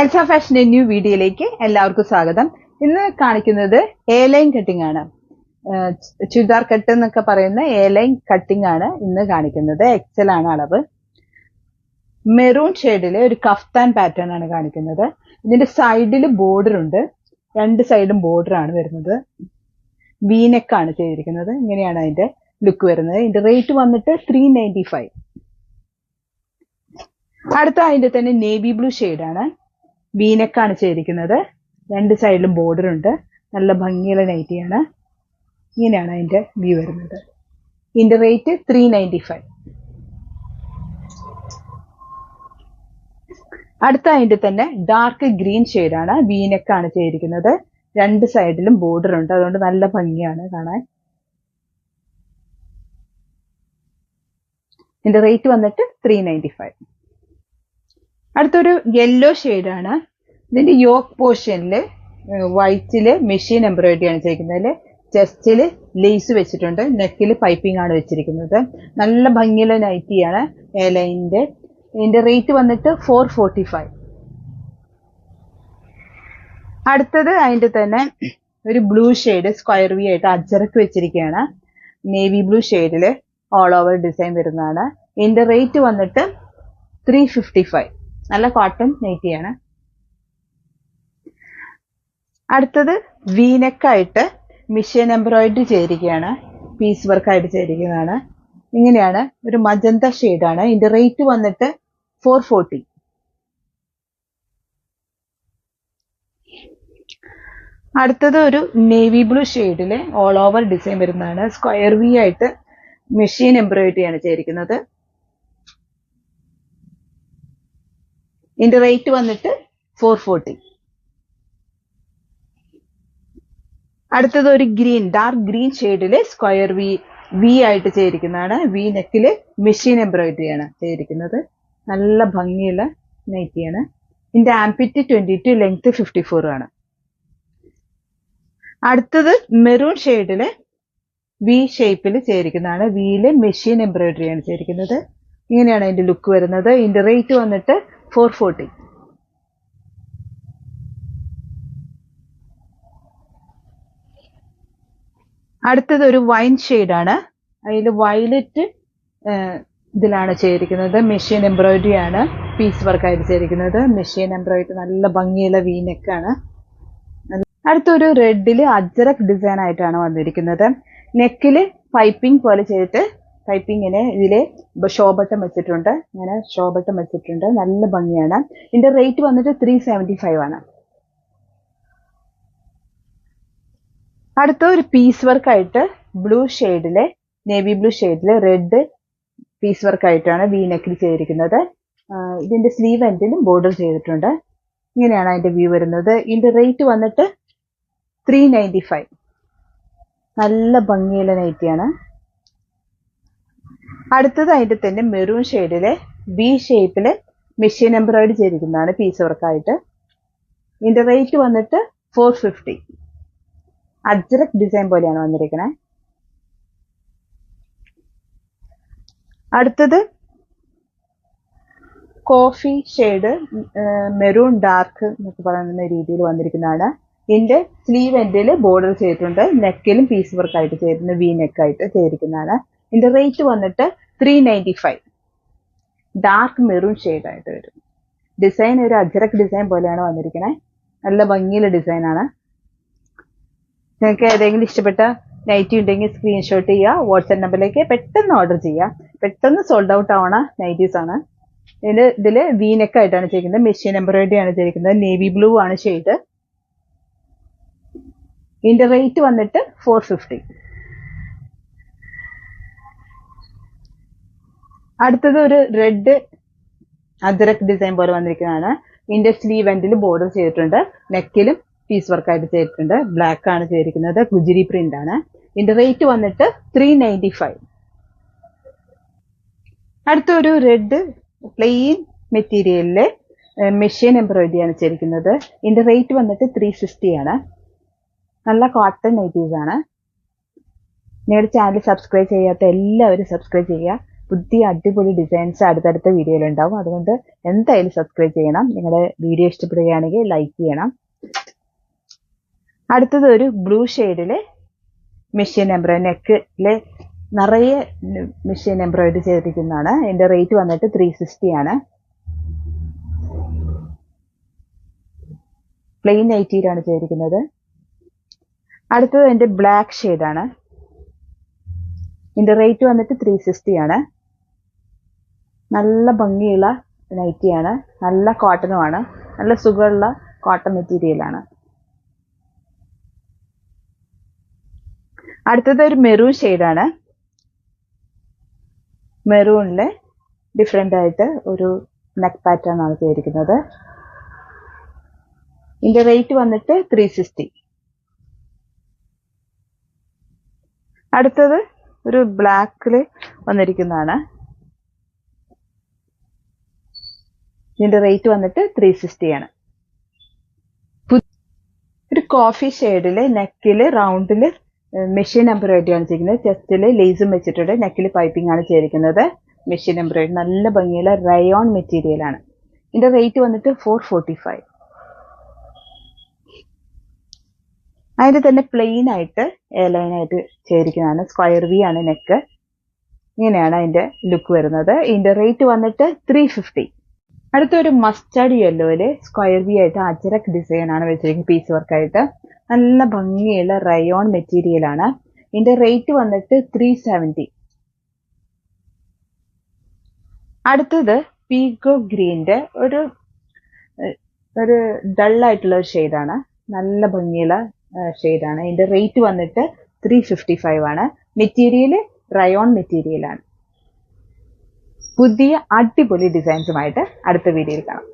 Elsa ഫാഷന്റെ new വീഡിയോയിലേക്ക് എല്ലാവർക്കും സ്വാഗതം. ഇന്ന് കാണിക്കുന്നത് എ ലൈൻ കട്ടിംഗ് ആണ്. ചുരിദാർ കട്ട് എന്നൊക്കെ പറയുന്ന എ ലൈൻ കട്ടിംഗ് ആണ് ഇന്ന് കാണിക്കുന്നത്. എക്സൽ ആണ് അളവ്. മെറൂൺ ഷെയ്ഡിലെ ഒരു കഫ്താൻ പാറ്റേൺ ആണ് കാണിക്കുന്നത്. ഇതിന്റെ സൈഡിൽ ബോർഡർ ഉണ്ട്. രണ്ട് സൈഡും ബോർഡർ ആണ് വരുന്നത്. വീനെക്ക് ആണ് ചെയ്തിരിക്കുന്നത്. ഇങ്ങനെയാണ് അതിന്റെ ലുക്ക് വരുന്നത്. ഇതിന്റെ റേറ്റ് വന്നിട്ട് 395. അടുത്ത അതിന്റെ തന്നെ നേവി ബ്ലൂ ഷെയ്ഡാണ്. വീനെക്കാണ് ചെയ്തിരിക്കുന്നത്. രണ്ട് സൈഡിലും ബോർഡർ ഉണ്ട്. നല്ല ഭംഗിയുള്ള നൈറ്റിയാണ്. ഇങ്ങനെയാണ് അതിന്റെ വ്യൂ വരുന്നത്. ഇതിന്റെ റേറ്റ് 395. അടുത്ത അതിന്റെ തന്നെ ഡാർക്ക് ഗ്രീൻ ഷെയ്ഡാണ്. വീനെക്കാണ് ചെയ്തിരിക്കുന്നത്. രണ്ട് സൈഡിലും ബോർഡർ ഉണ്ട്. അതുകൊണ്ട് നല്ല ഭംഗിയാണ് കാണാൻ. ഇതിന്റെ റേറ്റ് വന്നിട്ട് 395. അടുത്തൊരു യെല്ലോ ഷെയ്ഡാണ്. ഇതിന്റെ യോക്ക് പോർഷനിൽ വൈറ്റില് മെഷീൻ എംബ്രോയിഡറി ആണ് ചെയ്തിരിക്കുന്നത്. ചെസ്റ്റില് ലേസ് വെച്ചിട്ടുണ്ട്. നെക്കിൽ പൈപ്പിംഗ് ആണ് വെച്ചിരിക്കുന്നത്. നല്ല ഭംഗിയുള്ള നൈറ്റിയാണ് എ ലൈനിന്റെ. ഇതിന്റെ റേറ്റ് വന്നിട്ട് 445. അടുത്തത് അതിന്റെ തന്നെ ഒരു ബ്ലൂ ഷെയ്ഡ് സ്ക്വയർ വി ആയിട്ട് അജ്ജറക്ക് വെച്ചിരിക്കുകയാണ്. നേവി ബ്ലൂ ഷെയ്ഡില് ഓൾ ഓവർ ഡിസൈൻ വരുന്നതാണ്. ഇതിന്റെ റേറ്റ് വന്നിട്ട് 355. നല്ല കോട്ടൺ നൈറ്റിയാണ്. അടുത്തത് വീനെക്കായിട്ട് മിഷൻ എംബ്രോയിഡറി ചെയ്തിരിക്കുകയാണ്. പീസ് വർക്കായിട്ട് ചെയ്തിരിക്കുന്നതാണ്. ഇങ്ങനെയാണ്. ഒരു മജന്ത ഷെയ്ഡാണ്. ഇതിന്റെ റേറ്റ് വന്നിട്ട് 440. അടുത്തത് ഒരു നേവി ബ്ലൂ ഷെയ്ഡില് ഓൾ ഓവർ ഡിസൈൻ വരുന്നതാണ്. സ്ക്വയർ വി ആയിട്ട് മെഷീൻ എംബ്രോയിഡറി ആണ് ചെയ്തിരിക്കുന്നത്. ഇതിന്റെ റേറ്റ് വന്നിട്ട് 440. അടുത്തത് ഒരു ഗ്രീൻ ഡാർക്ക് ഗ്രീൻ ഷെയ്ഡില് സ്ക്വയർ വി ആയിട്ട് ചെയ്തിരിക്കുന്നതാണ്. വി നെക്കില് മെഷീൻ എംബ്രോയിഡറി ആണ് ചെയ്തിരിക്കുന്നത്. നല്ല ഭംഗിയുള്ള നൈറ്റിയാണ്. ഇതിന്റെ ആംപിറ്റ് 22, ലെങ്ത് 54 ആണ്. അടുത്തത് മെറൂൺ ഷെയ്ഡില് വി ഷേപ്പിൽ ചെയ്തിരിക്കുന്നതാണ്. വിയില് മെഷീൻ എംബ്രോയിഡറി ആണ് ചെയ്തിരിക്കുന്നത്. ഇങ്ങനെയാണ് അതിന്റെ ലുക്ക് വരുന്നത്. ഇതിന്റെ റേറ്റ് വന്നിട്ട് 440. അടുത്തത് ഒരു വൈൻ ഷെയ്ഡാണ്. അതിൽ വയലറ്റ് ഇതിലാണ് ചെയ്തിരിക്കുന്നത്. മെഷീൻ എംബ്രോയിഡറി ആണ്. പീസ് വർക്കായിട്ട് ചെയ്തിരിക്കുന്നത്. മെഷീൻ എംബ്രോയിഡറി നല്ല ഭംഗിയുള്ള വീനെക്കാണ്. അടുത്തൊരു റെഡില് അജ്രക് ഡിസൈൻ ആയിട്ടാണ് വന്നിരിക്കുന്നത്. നെക്കില് പൈപ്പിംഗ് പോലെ ചെയ്തിട്ട് പൈപ്പിങ്ങിന് ഇതില് ഷോ ബട്ടൺ വെച്ചിട്ടുണ്ട്. ഇങ്ങനെ ഷോ ബട്ടൺ വെച്ചിട്ടുണ്ട്. നല്ല ഭംഗിയാണ്. ഇതിന്റെ റേറ്റ് വന്നിട്ട് 375 ആണ്. അടുത്ത ഒരു പീസ് വർക്ക് ആയിട്ട് ബ്ലൂ ഷെയ്ഡിലെ നേവി ബ്ലൂ ഷെയ്ഡില് റെഡ് പീസ് വർക്ക് ആയിട്ടാണ് വി നെക്കിൽ ചെയ്തിരിക്കുന്നത്. ഇതിന്റെ സ്ലീവ് എൻഡിലും ബോർഡർ ചെയ്തിട്ടുണ്ട്. ഇങ്ങനെയാണ് അതിന്റെ വ്യൂ വരുന്നത്. ഇതിന്റെ റേറ്റ് വന്നിട്ട് 395. നല്ല ഭംഗിയുള്ള നൈറ്റിയാണ്. അടുത്തത് അതിന്റെ തന്നെ മെറൂൺ ഷെയ്ഡിലെ വി ഷേപ്പില് മെഷീൻ എംബ്രോയിഡറി ചെയ്തിരിക്കുന്നതാണ്. പീസ് വർക്കായിട്ട്. ഇതിന്റെ റേറ്റ് വന്നിട്ട് 450. അജ്രക് ഡിസൈൻ പോലെയാണ് വന്നിരിക്കുന്നത്. അടുത്തത് കോഫി ഷെയ്ഡ് മെറൂൺ ഡാർക്ക് എന്നൊക്കെ പറയുന്ന രീതിയിൽ വന്നിരിക്കുന്നതാണ്. ഇതിന്റെ സ്ലീവ് എൻഡിൽ ബോർഡർ ചെയ്തിട്ടുണ്ട്. നെക്കിലും പീസ് വർക്ക് ആയിട്ട് ചെയ്തിരുന്ന വി നെക്കായിട്ട് ചെയ്തിരിക്കുന്നതാണ്. ഇതിന്റെ റേറ്റ് വന്നിട്ട് 395. ഡാർക്ക് മെറൂൺ ഷെയ്ഡ് ആയിട്ട് വരും. ഡിസൈൻ ഒരു അജ്രക് ഡിസൈൻ പോലെയാണ് വന്നിരിക്കുന്നത്. നല്ല ഭംഗിയുള്ള ഡിസൈൻ ആണ്. നിങ്ങൾക്ക് ഏതെങ്കിലും ഇഷ്ടപ്പെട്ട നൈറ്റി ഉണ്ടെങ്കിൽ സ്ക്രീൻഷോട്ട് ചെയ്യുക. വാട്സ്ആപ്പ് നമ്പറിലേക്ക് പെട്ടെന്ന് ഓർഡർ ചെയ്യുക. പെട്ടെന്ന് സോൾഡ് ഔട്ട് ആവണ നൈറ്റീസ് ആണ്. ഇതില് വീനെക്ക് ആയിട്ടാണ് ചെയ്തിരിക്കുന്നത്. മെഷീൻ എംബ്രോയിഡറി ആണ് ചെയ്തിരിക്കുന്നത്. നേവി ബ്ലൂ ആണ് ഷെയ്ഡ്. ഇതിന്റെ റേറ്റ് വന്നിട്ട് 450. അടുത്തത് ഒരു റെഡ് അജ്രക് ഡിസൈൻ പോലെ വന്നിരിക്കുന്നതാണ്. ഇതിന്റെ സ്ലീവ് എൻഡിൽ ബോർഡർ ചെയ്തിട്ടുണ്ട്. നെക്കിലും പീസ് വർക്ക് ആയിട്ട് ചെയ്തിട്ടുണ്ട്. ബ്ലാക്ക് ആണ് ചെയ്തിരിക്കുന്നത്. ഗുജറി പ്രിന്റ് ആണ്. ഇതിന്റെ റേറ്റ് വന്നിട്ട് 395. അടുത്തൊരു റെഡ് പ്ലെയിൻ മെറ്റീരിയലില് മെഷീൻ എംബ്രോയിഡറി ആണ് ചെയ്തിരിക്കുന്നത്. ഇതിന്റെ റേറ്റ് വന്നിട്ട് 360 ആണ്. നല്ല കോട്ടൺ നൈറ്റീസ് ആണ്. നിങ്ങളുടെ ചാനൽ സബ്സ്ക്രൈബ് ചെയ്യാത്ത എല്ലാവരും സബ്സ്ക്രൈബ് ചെയ്യുക. പുതിയ അടിപൊളി ഡിസൈൻസ് അടുത്തടുത്ത വീഡിയോയിൽ ഉണ്ടാവും. അതുകൊണ്ട് എന്തായാലും സബ്സ്ക്രൈബ് ചെയ്യണം. നിങ്ങളുടെ വീഡിയോ ഇഷ്ടപ്പെടുകയാണെങ്കിൽ ലൈക്ക് ചെയ്യണം. അടുത്തത് ഒരു ബ്ലൂ ഷെയ്ഡില് മെഷീൻ എംബ്രോയിഡറി, നെക്കില് നിറയെ മെഷീൻ എംബ്രോയിഡറി ചെയ്തിരിക്കുന്നതാണ്. ഇതിന്റെ റേറ്റ് വന്നിട്ട് 360 ആണ്. പ്ലെയിൻ നൈറ്റിയിലാണ് ചെയ്തിരിക്കുന്നത്. അടുത്തത് എന്റെ ബ്ലാക്ക് ഷെയ്ഡാണ്. ഇതിന്റെ റേറ്റ് വന്നിട്ട് 360 ആണ്. നല്ല ഭംഗിയുള്ള നൈറ്റിയാണ്. നല്ല കോട്ടനുമാണ്. നല്ല സുഖമുള്ള കോട്ടൺ മെറ്റീരിയലാണ്. അടുത്തത് ഒരു മെറൂൺ ഷെയ്ഡാണ്. മെറൂണില് ഡിഫറെന്റ് ആയിട്ട് ഒരു നെക്ക് പാറ്റേൺ ആണ് ചെയ്തിരിക്കുന്നത്. ഇതിന്റെ റേറ്റ് വന്നിട്ട് 360. അടുത്തത് ഒരു ബ്ലാക്കില് വന്നിരിക്കുന്നതാണ്. ഇതിന്റെ റേറ്റ് വന്നിട്ട് 360 ആണ്. ഒരു കോഫി ഷെയ്ഡില് നെക്കില് റൗണ്ടില് മെഷീൻ എംബ്രോയിഡറി ആണ് ചെയ്യുന്നത്. ചെസ്റ്റില് ലേസും വെച്ചിട്ടുണ്ട്. നെക്കില് പൈപ്പിംഗ് ആണ് ചെയ്തിരിക്കുന്നത്. മെഷീൻ എംബ്രോയിഡറി നല്ല ഭംഗിയുള്ള റയോൺ മെറ്റീരിയൽ ആണ്. ഇതിന്റെ റേറ്റ് വന്നിട്ട് 445. അതിന്റെ തന്നെ പ്ലെയിൻ ആയിട്ട് എയർലൈൻ ആയിട്ട് ചെയ്തിരിക്കുന്നതാണ്. സ്ക്വയർ വി ആണ് നെക്ക്. ഇങ്ങനെയാണ് അതിന്റെ ലുക്ക് വരുന്നത്. ഇതിന്റെ റേറ്റ് വന്നിട്ട് 350. അടുത്തൊരു മസ്റ്റാർഡ് യെല്ലോയില് സ്ക്വയർ വി ആയിട്ട് അജരക് ഡിസൈൻ ആണ് വെച്ചിരിക്കുന്നത്. പീസ് വർക്ക് ആയിട്ട് നല്ല ഭംഗിയുള്ള റയോൺ മെറ്റീരിയൽ ആണ്. ഇതിന്റെ റേറ്റ് വന്നിട്ട് 370. അടുത്തത് പീകോ ഗ്രീന്റെ ഒരു ഡൾ ആയിട്ടുള്ള ഒരു ഷെയ്ഡാണ്. നല്ല ഭംഗിയുള്ള ഷെയ്ഡാണ്. ഇതിന്റെ റേറ്റ് വന്നിട്ട് 355 ആണ്. മെറ്റീരിയൽ റയോൺ മെറ്റീരിയൽ ആണ്. പുതിയ അടിപൊളി ഡിസൈൻസുമായിട്ട് അടുത്ത വീഡിയോയിൽ കാണാം.